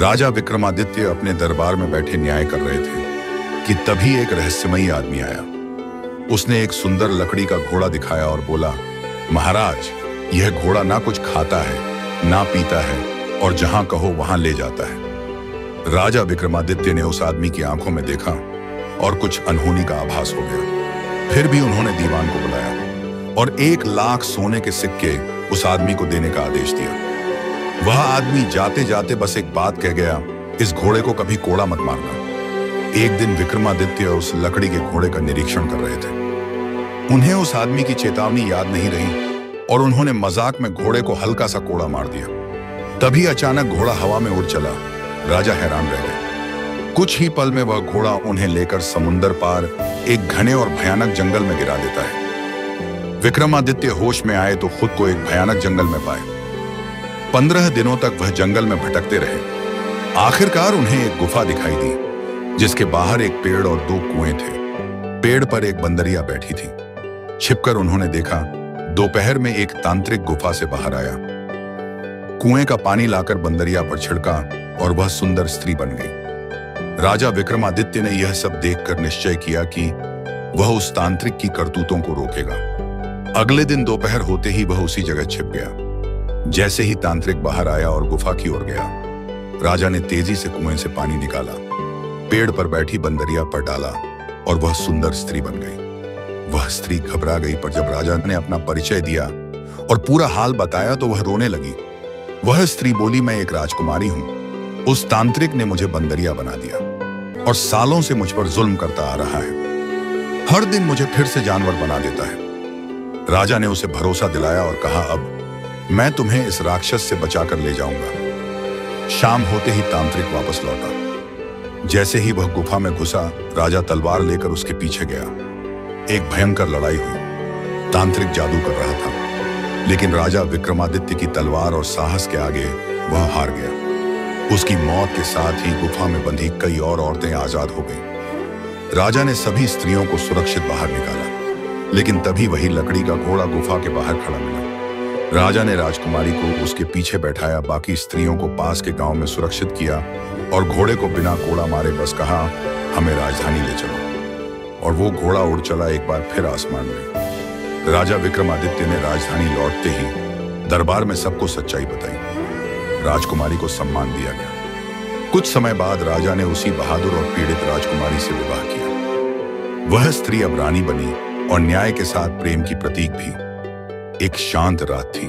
राजा विक्रमादित्य अपने दरबार में बैठे न्याय कर रहे थे कि तभी एक रहस्यमयी आदमी आया। उसने एक सुंदर लकड़ी का घोड़ा दिखाया और बोला, महाराज, यह घोड़ा ना कुछ खाता है ना पीता है और जहां कहो वहां ले जाता है। राजा विक्रमादित्य ने उस आदमी की आंखों में देखा और कुछ अनहोनी का आभास हो गया। फिर भी उन्होंने दीवान को बुलाया और 1,00,000 सोने के सिक्के उस आदमी को देने का आदेश दिया। वह आदमी जाते जाते बस एक बात कह गया, इस घोड़े को कभी कोड़ा मत मारना। एक दिन विक्रमादित्य उस लकड़ी के घोड़े का निरीक्षण कर रहे थे। उन्हें उस आदमी की चेतावनी याद नहीं रही और उन्होंने मजाक में घोड़े को हल्का सा कोड़ा मार दिया। तभी अचानक घोड़ा हवा में उड़ चला। राजा हैरान रह गए। कुछ ही पल में वह घोड़ा उन्हें लेकर समुंदर पार एक घने और भयानक जंगल में गिरा देता है। विक्रमादित्य होश में आए तो खुद को एक भयानक जंगल में पाए। 15 दिनों तक वह जंगल में भटकते रहे। आखिरकार उन्हें एक गुफा दिखाई दी जिसके बाहर एक पेड़ और 2 कुएं थे। पेड़ पर एक बंदरिया बैठी थी। छिपकर उन्होंने देखा, दोपहर में एक तांत्रिक गुफा से बाहर आया। कुएं का पानी लाकर बंदरिया पर छिड़का और वह सुंदर स्त्री बन गई। राजा विक्रमादित्य ने यह सब देखकर निश्चय किया कि वह उस तांत्रिक की करतूतों को रोकेगा। अगले दिन दोपहर होते ही वह उसी जगह छिप गया। जैसे ही तांत्रिक बाहर आया और गुफा की ओर गया, राजा ने तेजी से कुएं से पानी निकाला, पेड़ पर बैठी बंदरिया पर डाला और वह सुंदर स्त्री बन गई। वह स्त्री घबरा गई, पर जब राजा ने अपना परिचय दिया और पूरा हाल बताया तो वह रोने लगी। वह स्त्री बोली, मैं एक राजकुमारी हूं। उस तांत्रिक ने मुझे बंदरिया बना दिया और सालों से मुझ पर जुल्म करता आ रहा है। हर दिन मुझे फिर से जानवर बना देता है। राजा ने उसे भरोसा दिलाया और कहा, अब मैं तुम्हें इस राक्षस से बचाकर ले जाऊंगा। शाम होते ही तांत्रिक वापस लौटा। जैसे ही वह गुफा में घुसा, राजा तलवार लेकर उसके पीछे गया। एक भयंकर लड़ाई हुई। तांत्रिक जादू कर रहा था, लेकिन राजा विक्रमादित्य की तलवार और साहस के आगे वह हार गया। उसकी मौत के साथ ही गुफा में बंधी कई और औरतें आजाद हो गईं। राजा ने सभी स्त्रियों को सुरक्षित बाहर निकाला, लेकिन तभी वही लकड़ी का घोड़ा गुफा के बाहर खड़ा मिला। राजा ने राजकुमारी को उसके पीछे बैठाया, बाकी स्त्रियों को पास के गांव में सुरक्षित किया और घोड़े को बिना कोड़ा मारे बस कहा, हमें राजधानी ले चलो। और वो घोड़ा उड़ चला एक बार फिर आसमान में। राजा विक्रमादित्य ने राजधानी लौटते ही दरबार में सबको सच्चाई बताई। राजकुमारी को सम्मान दिया गया। कुछ समय बाद राजा ने उसी बहादुर और पीड़ित राजकुमारी से विवाह किया। वह स्त्री अब रानी बनी और न्याय के साथ प्रेम की प्रतीक भी। एक शांत रात थी।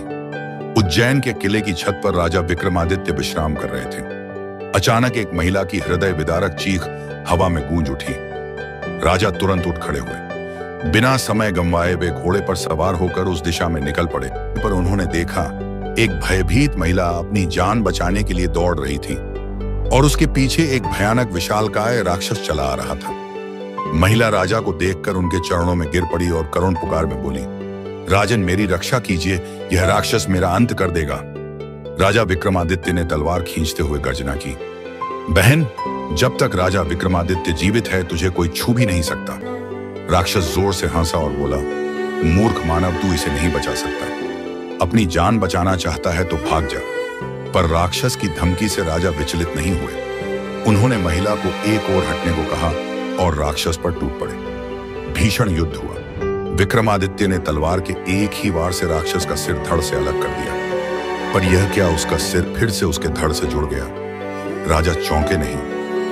उज्जैन के किले की छत पर राजा विक्रमादित्य विश्राम कर रहे थे। अचानक एक महिला की हृदय विदारक चीख हवा में गूंज उठी। राजा तुरंत उठ खड़े हुए। बिना समय गंवाए वे घोड़े पर सवार होकर उस दिशा में निकल पड़े। पर उन्होंने देखा, एक भयभीत महिला अपनी जान बचाने के लिए दौड़ रही थी और उसके पीछे एक भयानक विशालकाय राक्षस चला आ रहा था। महिला राजा को देखकर उनके चरणों में गिर पड़ी और करुण पुकार में बोली, राजन, मेरी रक्षा कीजिए, यह राक्षस मेरा अंत कर देगा। राजा विक्रमादित्य ने तलवार खींचते हुए गर्जना की, बहन, जब तक राजा विक्रमादित्य जीवित है तुझे कोई छू भी नहीं सकता। राक्षस जोर से हंसा और बोला, मूर्ख मानव, तू इसे नहीं बचा सकता। अपनी जान बचाना चाहता है तो भाग जा। पर राक्षस की धमकी से राजा विचलित नहीं हुए। उन्होंने महिला को एक ओर हटने को कहा और राक्षस पर टूट पड़े। भीषण युद्ध हुआ। विक्रमादित्य ने तलवार के एक ही वार से राक्षस का सिर धड़ से अलग कर दिया। पर यह क्या, उसका सिर फिर से उसके धड़ से जुड़ गया। राजा चौंके नहीं।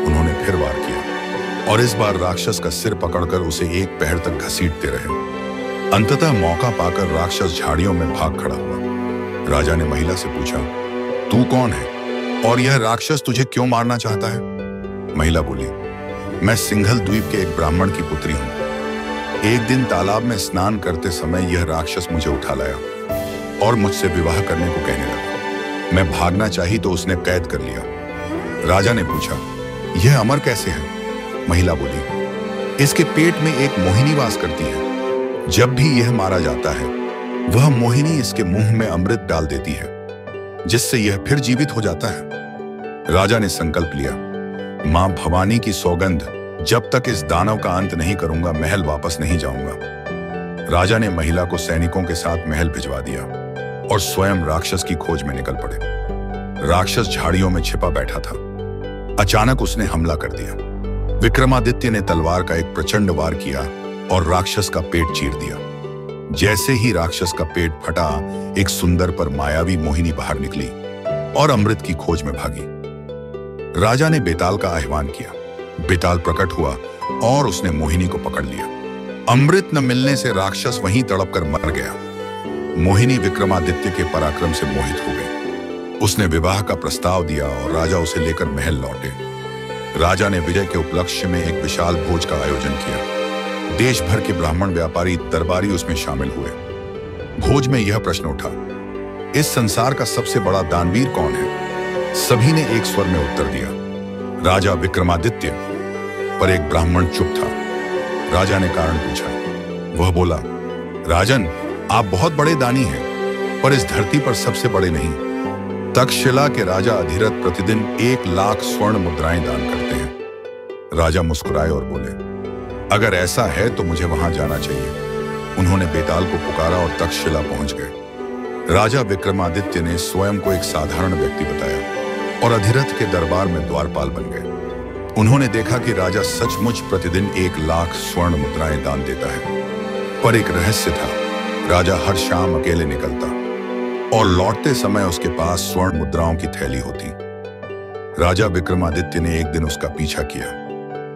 उन्होंने फिर वार किया और इस बार राक्षस का सिर पकड़कर उसे एक पहर तक घसीटते रहे। अंततः मौका पाकर राक्षस झाड़ियों में भाग खड़ा हुआ। राजा ने महिला से पूछा, तू कौन है और यह राक्षस तुझे क्यों मारना चाहता है? महिला बोली, मैं सिंघल द्वीप के एक ब्राह्मण की पुत्री हूं। एक दिन तालाब में स्नान करते समय यह राक्षस मुझे उठा लाया और मुझसे विवाह करने को कहने लगा। मैं भागना चाही तो उसने कैद कर लिया। राजा ने पूछा, यह अमर कैसे है? महिला बोली, इसके पेट में एक मोहिनी वास करती है। जब भी यह मारा जाता है, वह मोहिनी इसके मुंह में अमृत डाल देती है, जिससे यह फिर जीवित हो जाता है। राजा ने संकल्प लिया, मां भवानी की सौगंध, जब तक इस दानव का अंत नहीं करूंगा महल वापस नहीं जाऊंगा। राजा ने महिला को सैनिकों के साथ महल भिजवा दिया और स्वयं राक्षस की खोज में निकल पड़े। राक्षस झाड़ियों में छिपा बैठा था। अचानक उसने हमला कर दिया। विक्रमादित्य ने तलवार का एक प्रचंड वार किया और राक्षस का पेट चीर दिया। जैसे ही राक्षस का पेट फटा, एक सुंदर पर मायावी मोहिनी बाहर निकली और अमृत की खोज में भागी। राजा ने बेताल का आह्वान किया। बेताल प्रकट हुआ और उसने मोहिनी को पकड़ लिया। अमृत न मिलने से राक्षस वहीं तड़प कर मर गया। मोहिनी विक्रमादित्य के पराक्रम से मोहित हो गई। उसने विवाह का प्रस्ताव दिया और राजा उसे लेकर महल लौटे। राजा ने विजय के उपलक्ष्य में एक विशाल भोज का आयोजन किया। देश भर के ब्राह्मण, व्यापारी, दरबारी उसमें शामिल हुए। भोज में यह प्रश्न उठा, इस संसार का सबसे बड़ा दानवीर कौन है? सभी ने एक स्वर में उत्तर दिया, राजा विक्रमादित्य। पर एक ब्राह्मण चुप था। राजा ने कारण पूछा। वह बोला, राजन, आप बहुत बड़े दानी हैं, पर इस धरती पर सबसे बड़े नहीं। तक्षशिला के राजा अधिरथ प्रतिदिन 1 लाख स्वर्ण मुद्राएं दान करते हैं। राजा मुस्कुराए और बोले, अगर ऐसा है तो मुझे वहां जाना चाहिए। उन्होंने बेताल को पुकारा और तक्षशिला पहुंच गए। राजा विक्रमादित्य ने स्वयं को एक साधारण व्यक्ति बताया और अधिरथ के दरबार में द्वारपाल बन गए। उन्होंने देखा कि राजा सचमुच प्रतिदिन 1 लाख स्वर्ण मुद्राएं दान देता है। पर एक रहस्य था। राजा हर शाम अकेले निकलता और लौटते समय उसके पास स्वर्ण मुद्राओं की थैली होती। राजा विक्रमादित्य ने एक दिन उसका पीछा किया।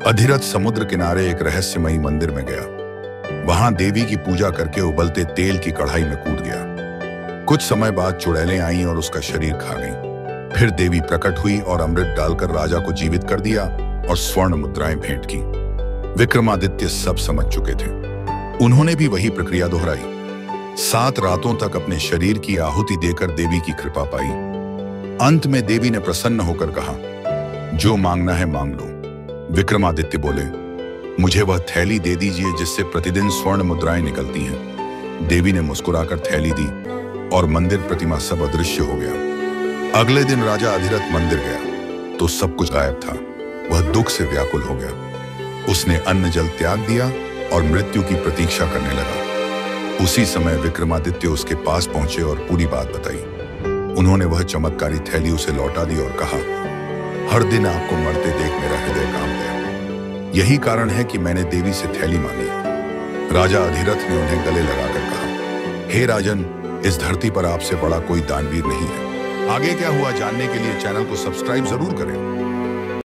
अधिरथ समुद्र किनारे एक रहस्यमयी मंदिर में गया। वहां देवी की पूजा करके उबलते तेल की कढ़ाई में कूद गया। कुछ समय बाद चुड़ैलें आईं और उसका शरीर खा गईं। फिर देवी प्रकट हुई और अमृत डालकर राजा को जीवित कर दिया और स्वर्ण मुद्राएं भेंट की। विक्रमादित्य सब समझ चुके थे। उन्होंने भी वही प्रक्रिया दोहराई। 7 रातों तक अपने शरीर की आहुति देकर देवी की कृपा पाई। अंत में देवी ने प्रसन्न होकर कहा, जो मांगना है मांग लो। विक्रमादित्य बोले, मुझे वह थैली दे दीजिए जिससे प्रतिदिन स्वर्ण मुद्राएं निकलती हैं। देवी ने मुस्कुराकर थैली दी और मंदिर प्रतिमा सब अदृश्य हो गया। अगले दिन राजा अधिरथ मंदिर गया तो सब कुछ गायब था। वह दुख से व्याकुल हो गया। उसने अन्न जल त्याग दिया और मृत्यु की प्रतीक्षा करने लगा। उसी समय विक्रमादित्य उसके पास पहुंचे और पूरी बात बताई। उन्होंने वह चमत्कारी थैली उसे लौटा दी और कहा, हर दिन आपको मरते देख मेरा हृदय कांप गया। यही कारण है कि मैंने देवी से थैली मांगी। राजा अधिरथ ने उन्हें गले लगाकर कहा, हे राजन, इस धरती पर आपसे बड़ा कोई दानवीर नहीं है। आगे क्या हुआ जानने के लिए चैनल को सब्सक्राइब जरूर करें।